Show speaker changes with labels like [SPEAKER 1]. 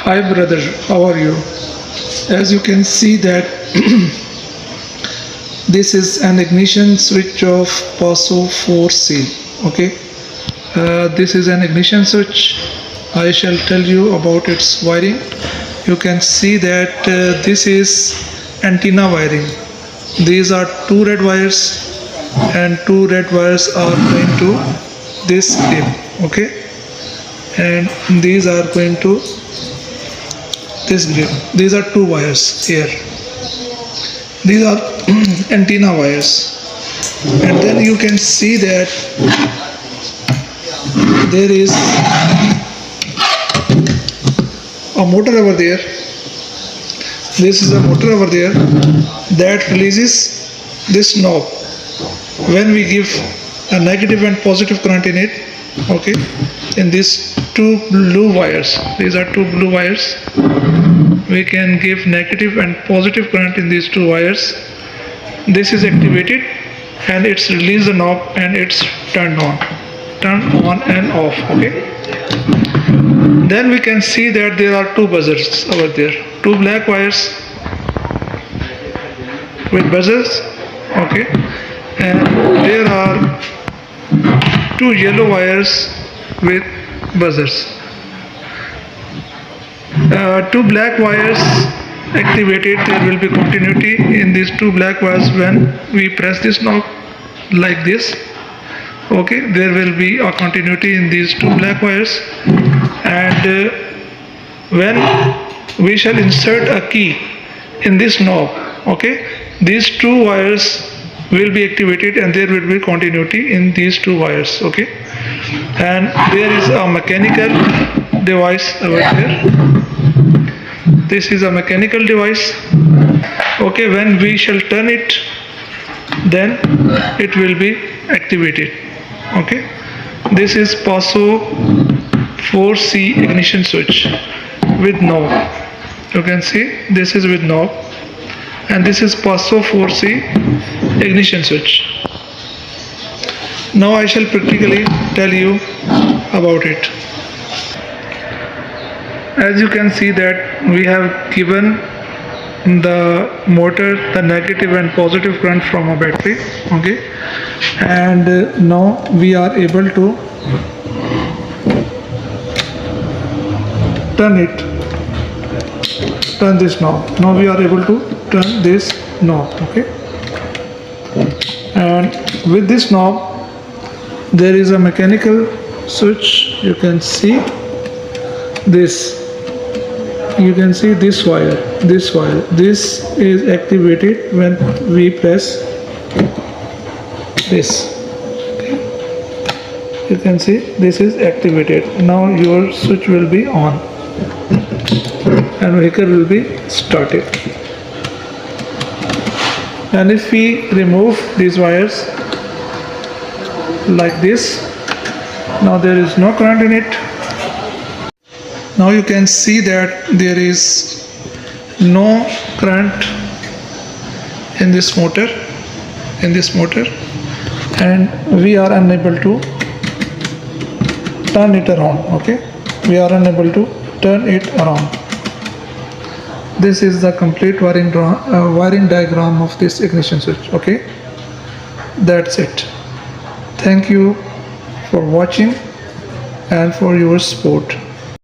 [SPEAKER 1] Hi brother, how are you? As you can see that this is an ignition switch of Passo 4C. Okay, this is an ignition switch. I shall tell you about its wiring. You can see that this is antenna wiring. These are two red wires and two red wires are going to this clip. Okay, and these are going to this grip. These are two wires here. These are antenna wires, and then you can see that there is a motor over there. This is a motor over there that releases this knob when we give a negative and positive current in it. Okay, in these two blue wires, these are two blue wires, we can give negative and positive current in these two wires. This is activated and it's release the knob and it's turned on and off. Okay, then we can see that there are two buzzers over there, two black wires with buzzers. Okay, and there are two yellow wires with buzzers. Two black wires activated, there will be continuity in these two black wires when we press this knob like this. Okay, there will be a continuity in these two black wires, and when we shall insert a key in this knob, okay, these two wires will be activated and there will be continuity in these two wires. Okay, and there is a mechanical device over there. This is a mechanical device. Okay, when we shall turn it, then it will be activated. Okay, this is Passo 4C ignition switch with knob. You can see this is with knob, and this is Passo 4C ignition switch. Now I shall practically tell you about it. As you can see that we have given the motor the negative and positive current from a battery. Okay, and now we are able to turn this knob. Now we are able to turn this knob. Okay, and with this knob there is a mechanical switch. You can see this. You can see this wire. This is activated when we press this. Okay, you can see this is activated. Now your switch will be on and vehicle will be started. And if we remove these wires like this, now there is no current in it. Now you can see that there is no current in this motor, and we are unable to turn it around. Okay, we are unable to turn it around. This is the complete wiring diagram of this ignition switch. Okay, that's it. Thank you for watching and for your support.